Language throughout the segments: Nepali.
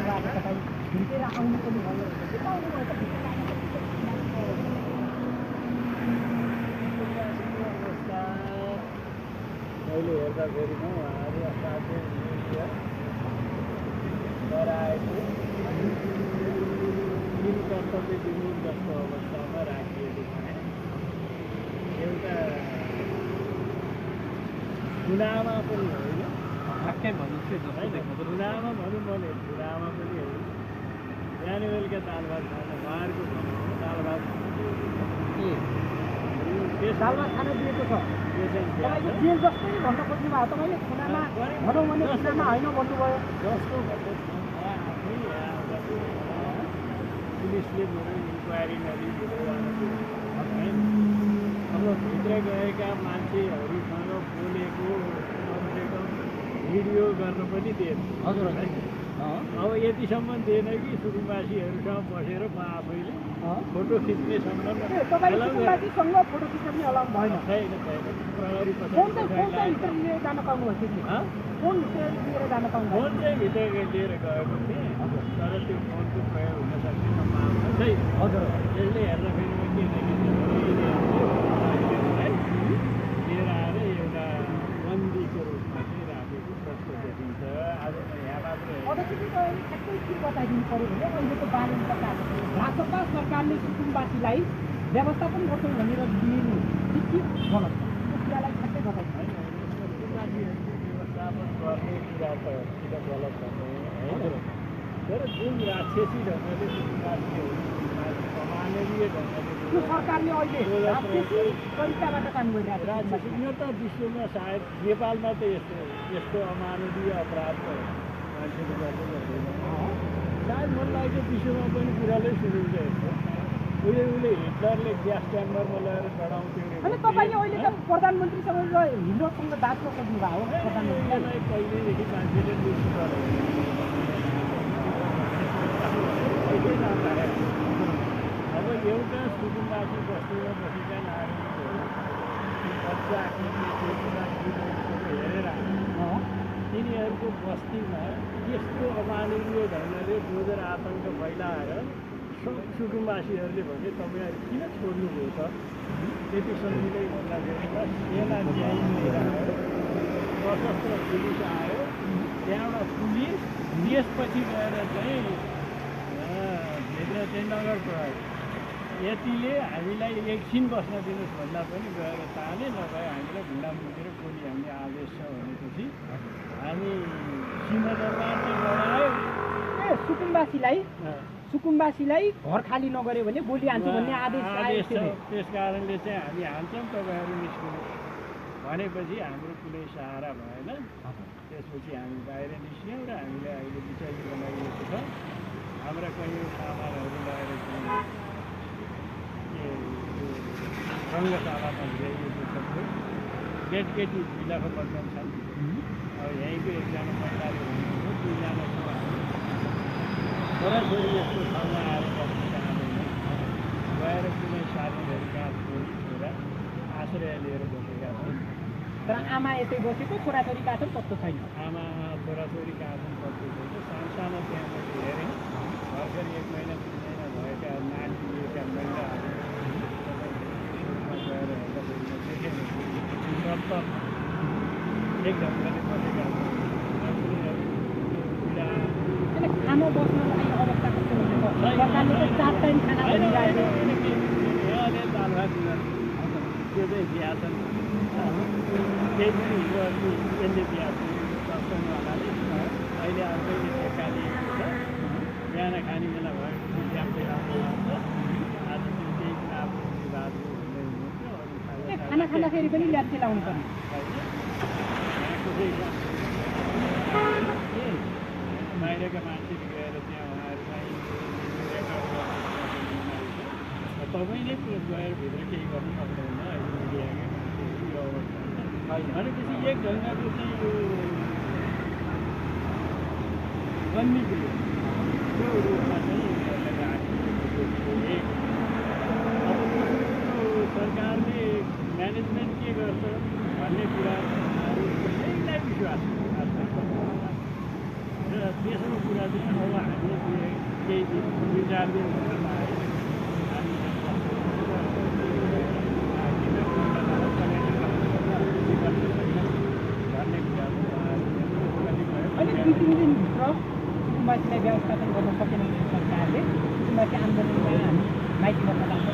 भएको तपाईँ भित्र आउनु पनि भयो आउनुभयो त मैले हेर्दाखेरि म उहाँहरू असाध्यै गराएको जुन कर्तव्य विमुख जस्तो अवस्थामा राखिएको छ एउटा गुनामा पनि होइन ठ्याक्कै भन्नुहोस् गुनामा भनौँ भने गुनामा पनि होइन बिहान बेलुका दाल भात खान उहाँहरूको भनौँ दाल भात दाल भात खान दिएको छ तपाईँले जेल जस्तै भन्न खोज्नु भयो तपाईँले खुनामा भनौँ भने खुनामा होइन भन्नुभयो जस्तो भन्दै आफै पुलिसले मेरो इन्क्वायरी नदिएको अब भित्र गएका मान्छेहरूसँग बोलेको कमसे कम भिडियो गर्न पनि दिएन हजुर अब यतिसम्म दिएन कि सुकुम्बासीहरूसँग बसेर म आफैले फोटो खिच्नेसम्म तपाईँले सुकुम्बासीसँग फोटो खिच्न पनि अलाउ भएन छैन प्रहरी फोन चाहिँ भित्र लिएर जान पाउनुभएको थियो फोन भित्र लिएर जान पाउनु फोन चाहिँ भित्र लिएर गएको थिएँ तर त्यो फोनको प्रयोग हुन सक्ने सम्भावना छैन हजुर यसले हेर्दाखेरि म के देखिन्छ लिएर आएर एउटा बन्दीको रूपमा चाहिँ राखेको प्रश्न देखिन्छ आज म यहाँ मात्र ठ्याक्कै के बताइदिनु पऱ्यो भने अहिलेको बालन सरकार भाजपा सरकारले सुकुम्बासीलाई व्यवस्थापन गर्छौँ भनेर दिनु के गलत छ त्यो कुरालाई ठ्याक्कै बताइदिनु व्यवस्थापन गर्ने कुरा त किन गलत भन्ने होइन तर जुन राक्षसी ढङ्गले सुकुम्बासीहरू अमानवीय ढङ्गले त्यो सरकारले अहिले राक्षसी तरिकाबाट काम गरिरहेको छ यो त विश्वमा सायद नेपालमा त यस्तो अमानवीय अपराध त मान्छेले गर्दै गर्दैन सायद मलाई लाग्छ विश्वमा पनि कुराले सुनिन्छ यस्तो उसले हिटलरले ग्यास च्याम्बरमा लगेर चढाउँथ्यो अनि तपाईँले अहिले त प्रधानमन्त्रीसँग हिटलरसँग दाजमा खोज्नु भयो प्रधानमन्त्रीलाई पहिल्यैदेखि मान्छेले दोषी गरेको अब एउटा सुकुम्बासी बस्तीमा बसेका नागरिकहरू बच्चा हेरेर तिनीहरूको बस्तीमा यस्तो अमानवीय ढङ्गले डोजर आतङ्क फैलाएर सुकुम्बासीहरूले भने तपाईँहरू किन छोड्नुभयो त त्यति सजिलै भन्दाखेरिमा सेना ल्याइदिएर सशस्त्र पुलिस आयो त्यहाँबाट पुलिस त्यसपछि गएर चाहिँ भित्र चाहिँ नगर प्रहरी यतिले हामीलाई एकछिन बस्न दिनुहोस् भन्दा पनि गएर ताने नभए हामीलाई ढुङ्गा मुकेर गोली हान्ने आदेश छ भनेपछि हामी सिंहदरबार चाहिँ गरायो सुकुम्बासीलाई घर खाली नगर्यो भने गोली हान्छु भन्ने आदेश छ त्यस कारणले चाहिँ हामी हान्छौँ तपाईँहरू निस्किनु भनेपछि हाम्रो कुनै सहारा भएन त्यसपछि हामी बाहिर निस्क्यौँ र हामीले अहिले विचार बनाइएको छ हाम्रा कहीँ सामानहरू लगेर रङ्गशालामा ल्याइएको छ केटी जिल्लाको बदनाम छन् अब यहीँको एकजना सरकारी हुनुहुन्छ दुईजना छोराछोरी यस्तो ठाउँमा आएर बस्न चाहँदैन गएर कुनै साथीहरू कहाँ छोरा आश्रय लिएर बसेका छन् तर आमा यतै बसेको छोराछोरी कहाँ छन् पत्तो छैन आमा छोराछोरी कहाँ छन् पत्तो छैन सानो त्यहाँ हेरेँ भर्खर 1 महिना 2 महिना भएका नानी लिएका महिलाहरू गएर हेर्दाखेरि एक ढङ्गले बसेका खाना बस्नलाई अवस्था कस्तो हुन्छ सरकारले त 4 टाइम खाना दिइरहेको दाल भात त्यो चाहिँ बिहा छन् त्यही पनि यसले बिहा सत्सङ्गवालाले अहिले अर्कैले टेकालिएको छ बिहान खाने बेला भएको ज्याप्दै राम्रो लाग्छ आज त्यो केही कुरा अब विवाद हुँदै खाना खाँदाखेरि पनि ल्याप्चे लाउनु पर्ने बाहिरका मान्छेले गएर त्यहाँ उहाँहरूलाई तपाईँले गएर भित्र केही गर्नु सक्दैन अहिले मिडियाकै मान्छेहरू यो अवस्था भनेपछि एक ढङ्गको चाहिँ यो बन्दीको त्यो रूपमा चाहिँ अब सरकारले म्यानेजमेन्ट के गर्छ भन्ने कुराहरू कसैलाई विश्वास र तेस्रो कुरा चाहिँ अब केही दिन 2-4 दिन भित्रमा आयो अनि 2-3 दिनभित्र सुकुम्बासीलाई व्यवस्थापन गर्न सकेन भने सरकारले सुकुम्बासी आन्दोलनमा हामी माइती गर्न लाग्छ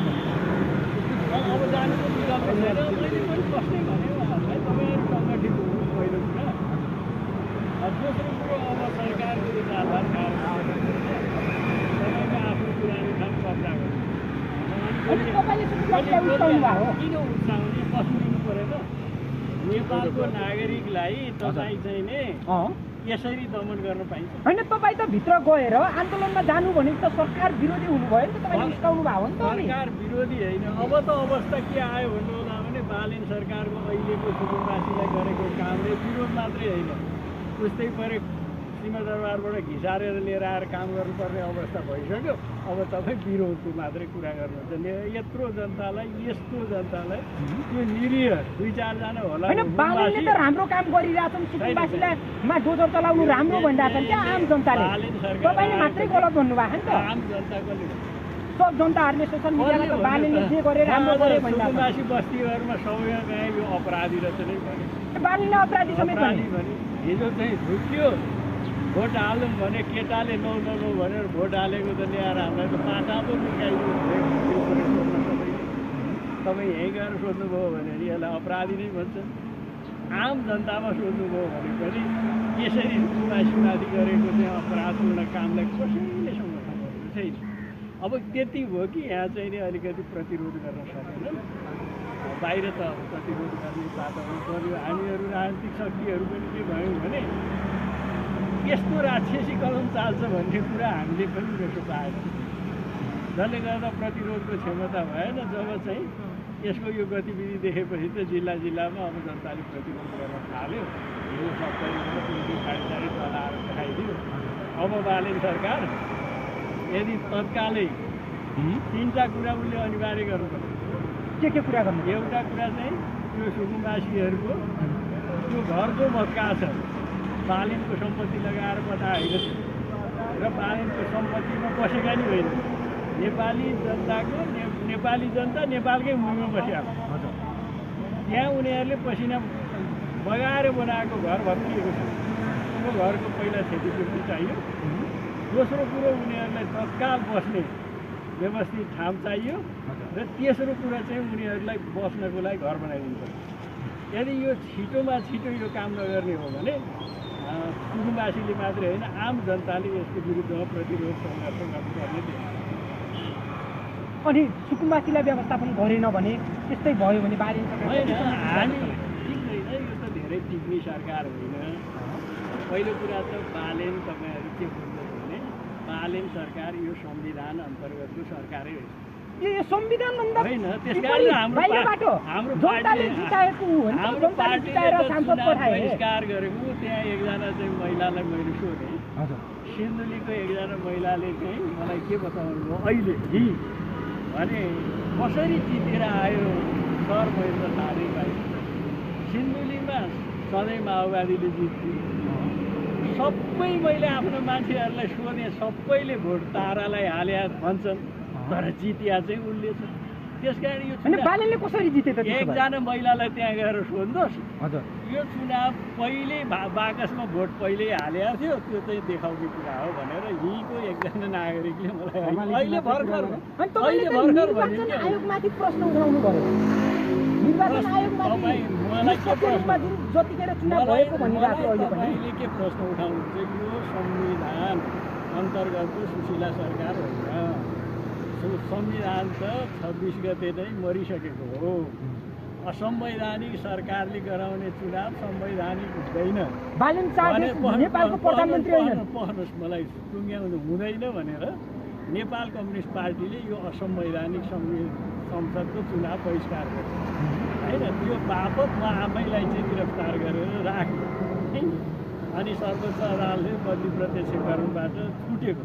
अब जानुको विकल्प छैन। मैले पनि बस्नै भने उहाँहरूलाई तपाईँहरू सङ्गठित हुनु पहिलो कुरा। दोस्रो कुरो अब सरकारको विचारधारा तपाईँको आफ्नो पुरानो ठाउँ कब्जा गर्नु अनि तपाईँले सुकुम्बासीलाई उठाउनु भएको हो किन उठाउने बस्नु दिनु परेन। नेपालको नागरिकलाई तपाईँ चाहिँ नि यसरी दमन गर्न पाइन्छ होइन तपाईँ त भित्र गएर आन्दोलनमा जानु भनेको त सरकार विरोधी हुनुभयो नि त तपाईँले निस्काउनु भएको हो नि त अनि सरकार विरोधी होइन। अब त अवस्था के आयो भन्नु होला भने बालेन सरकारको अहिलेको सुकुम्बासीलाई गरेको कामले विरोध मात्रै होइन उस्तै परे सिंहदरबारबाट घिसारेर लिएर आएर काम गर्नुपर्ने अवस्था भइसक्यो। अब तपाईँ विरोधको मात्रै कुरा गर्नुहुन्छ। यत्रो जनतालाई यस्तो जनतालाई त्यो निरीह 2-4 जना होला होइन बालेनले त राम्रो काम गरिरहेछन् सुकुम्बासीलाई मा डोजर चलाउनु राम्रो भनिरहेछन् क्या आम जनताले तपाईँले मात्रै गलत भन्नुभएको नि त आम जनताको सब जनताहरूले सोसल मिडियामा त बालेनले जे गरे राम्रो गरे भनिरहेछन् सुकुम्बासी बस्तीहरूमा सबैमा कहीँ यो अपराधी रहेछ नै भने बालेनले अपराधी समेत अपराधी भने भने हिजो चाहिँ झुक्यो भोट हालौँ भने केटाले नौ भनेर भोट हालेको त ल्याएर हामीलाई त पाटा पो निकाइदियो तपाईँ यहीँ गएर सोध्नुभयो भने यसलाई अपराधी नै भन्छन्। आम जनतामा सोध्नुभयो भने पनि यसरी सुकुम्बासीमाथि गरेको चाहिँ अपराधपूर्ण कामलाई कसैले समर्थन गरेको छैन। अब त्यति भयो कि यहाँ चाहिँ नि अलिकति प्रतिरोध गर्न सकेनन्। बाहिर त अब प्रतिरोध गर्ने वातावरण बन्यो। हामीहरू राजनीतिक शक्तिहरू पनि के भयौँ भने यस्तो राक्षसी कलम चाल्छ भन्ने कुरा हामीले पनि देख्न पाएन। जसले गर्दा प्रतिरोधको क्षमता भएन। जब चाहिँ यसको यो गतिविधि देखेपछि त जिल्लामा अब जनताले प्रतिरोध गर्न थाल्यो। यो सबै साढे चलाएर देखाइदियो। अब बालेन सरकार यदि तत्कालै 3टा कुरा उसले अनिवार्य गर्नुपर्छ। के कुरा गर्नु एउटा कुरा चाहिँ त्यो सुकुम्बासीहरूको त्यो घर जो भत्का छ बालेनको सम्पत्ति लगाएर बताए होइन र बालेनको सम्पत्तिमा बसेका नि होइन। नेपाली जनता नेपालकै भूमिमा बसिरहेको त्यहाँ उनीहरूले पसिना बगाएर बनाएको घर भत्किएको छ। त्यो घरको पहिला क्षतिपूर्ति चाहियो। दोस्रो कुरो उनीहरूलाई तत्काल बस्ने व्यवस्थित ठाउँ चाहियो र तेस्रो कुरा चाहिँ उनीहरूलाई बस्नको लागि घर बनाइदिनु पर्छ। यदि यो छिटोमा छिटो यो काम नगर्ने हो भने सुकुम्बासीले मात्रै होइन आम जनताले यसको विरुद्धमा प्रतिरोध सङ्घर्ष गर्नुपर्ने थियो। अनि सुकुम्बासीलाई व्यवस्थापन गरेन भने त्यस्तै भयो भने बालेन होइन हामी टिक्दैन। यो त धेरै टिक्ने सरकार होइन। पहिलो कुरा त बालेन तपाईँहरू के बुझ्नु भने बालेन सरकार यो संविधान अन्तर्गतको सरकारै हो। यो संविधान भन्दा होइन त्यसकारण हाम्रो बहिष्कार गरेको त्यहाँ एकजना चाहिँ महिलालाई मैले सोधेँ। सिन्धुलीको एकजना महिलाले चाहिँ मलाई के बताउनु भयो अहिले भने कसरी जितेर आयो सर महेन्द्र थाले भाइ। सिन्धुलीमा सधैँ माओवादीले जित्थ्यो। सबै मैले आफ्नो मान्छेहरूलाई सोधेँ सबैले भोट तारालाई हाले भन्छन् तर जितिया चाहिँ उसले छ। त्यसकारण यो बालेनले कसरी जिते त एकजना महिलालाई त्यहाँ गएर सोध्नुहोस्। यो चुनाव पहिले बाकसमा भोट पहिल्यै हालेको थियो त्यो चाहिँ देखाउने कुरा हो भनेर यहीँको एकजना नागरिकले मलाई अहिले भर्खर आयोगमाथि प्रश्न उठाउनु पर्यो। निर्वाचन आयोगमाथि मलाई के प्रश्न जतिखेर चुनाव भएको भनिरहेको अहिले पनि तपाईँले के प्रश्न उठाउनुहुन्छ? यो संविधान अन्तर्गतको सुशीला सरकार होइन। संविधान त 26 गते नै मरिसकेको हो। असंवैधानिक सरकारले गराउने चुनाव संवैधानिक हुँदैन। बालेन नेपालको प्रधानमन्त्री होइन। पढ्नुहोस् मलाई टुङ्ग्याउनु हुँदैन भनेर नेपाल कम्युनिस्ट पार्टीले यो असंवैधानिक संसदको चुनाव बहिष्कार गर्छ होइन। त्यो बापत म आफैलाई चाहिँ गिरफ्तार गरेर राख्यो अनि सर्वोच्च अदालतले बदली प्रत्यक्षकरणबाट छुटेको।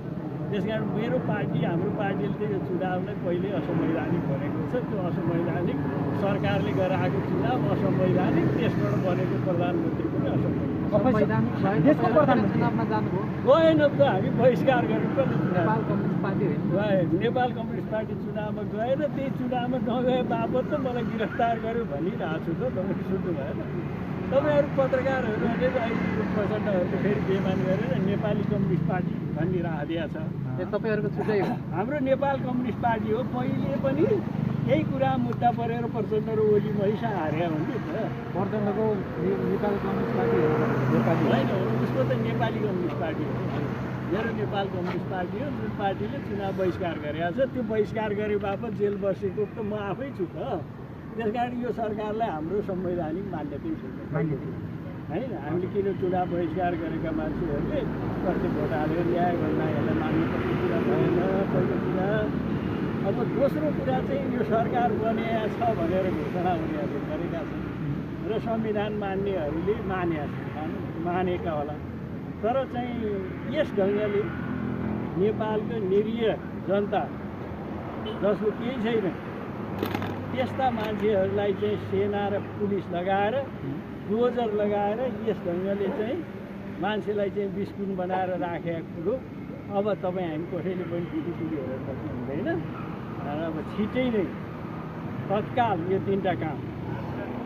त्यसकारण मेरो पार्टी हाम्रो पार्टीले चाहिँ यो चुनावलाई पहिले असंवैधानिक भनेको छ। त्यो असंवैधानिक सरकारले गराएको चुनाव असंवैधानिक त्यसबाट बनेको प्रधानमन्त्री पनि असंवैधानिक। देशको प्रधानमन्त्री गएन त हामी बहिष्कार गरेर पनि नेपाल कम्युनिस्ट पार्टी होइन नेपाल कम्युनिस्ट पार्टी चुनावमा गएर त्यही चुनावमा नगए बापत त मलाई गिरफ्तार गर्यो भनिरहेको छु त तपाईँ सुन्नु भएन तपाईँहरू पत्रकारहरूले अहिलेको प्रचण्डहरूको फेरि बेमान गरेर नेपाली कम्युनिस्ट पार्टी भनिराखिदिएको छ तपाईँहरूको छुट्टै हो हाम्रो नेपाल कम्युनिस्ट पार्टी हो पहिले पनि यही कुरा मुद्दा परेर प्रचण्ड र ओली महिषा हार्या हुन्थ्यो त प्रचण्डको नेपाल कम्युनिस्ट पार्टी हो नेपाली होइन उसको त नेपाली कम्युनिस्ट पार्टी हो मेरो नेपाल कम्युनिस्ट पार्टी हो जुन पार्टीले चुनाव बहिष्कार गरेको छ त्यो बहिष्कार गरे बापत जेल बसेको त म आफै छु त त्यस कारण यो सरकारलाई हाम्रो संवैधानिक मान्यतै छैन होइन हामीले किन चुनाव बहिष्कार गरेका मान्छेहरूले कति भोट हालेर ल्यायो भन्दा यसलाई मान्नुपर्ने कुरा भएन पहिलो कुरा अब दोस्रो कुरा चाहिँ यो सरकार बनिएको छ भनेर घोषणा उनीहरूले गरेका छन् र संविधान मान्नेहरूले मानेका होला तर चाहिँ यस ढङ्गले नेपालको निरीह जनता जसको केही छैन त्यस्ता मान्छेहरूलाई चाहिँ सेना र पुलिस लगाएर डोजर लगाएर यस ढङ्गले चाहिँ मान्छेलाई चाहिँ बिस्कुन बनाएर राखेको कुरो अब तपाईँ हामी कसैले पनि टिभी हेरेर बस्नु हुँदैन अब छिटै नै तत्काल यो तिनवटा काम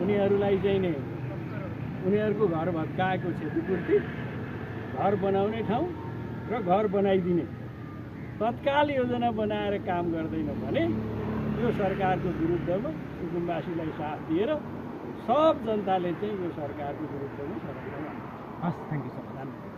उनीहरूलाई चाहिँ नै उनीहरूको घर भत्काएको क्षतिपूर्ति घर बनाउने ठाउँ र घर बनाइदिने तत्काल योजना बनाएर काम गर्दैन भने यो सरकारको विरुद्धमा कुटुम्बवासीलाई साथ दिएर सब जनताले चाहिँ यो सरकारको विरुद्धमा सरकार हस् थ्याङ्क यू सर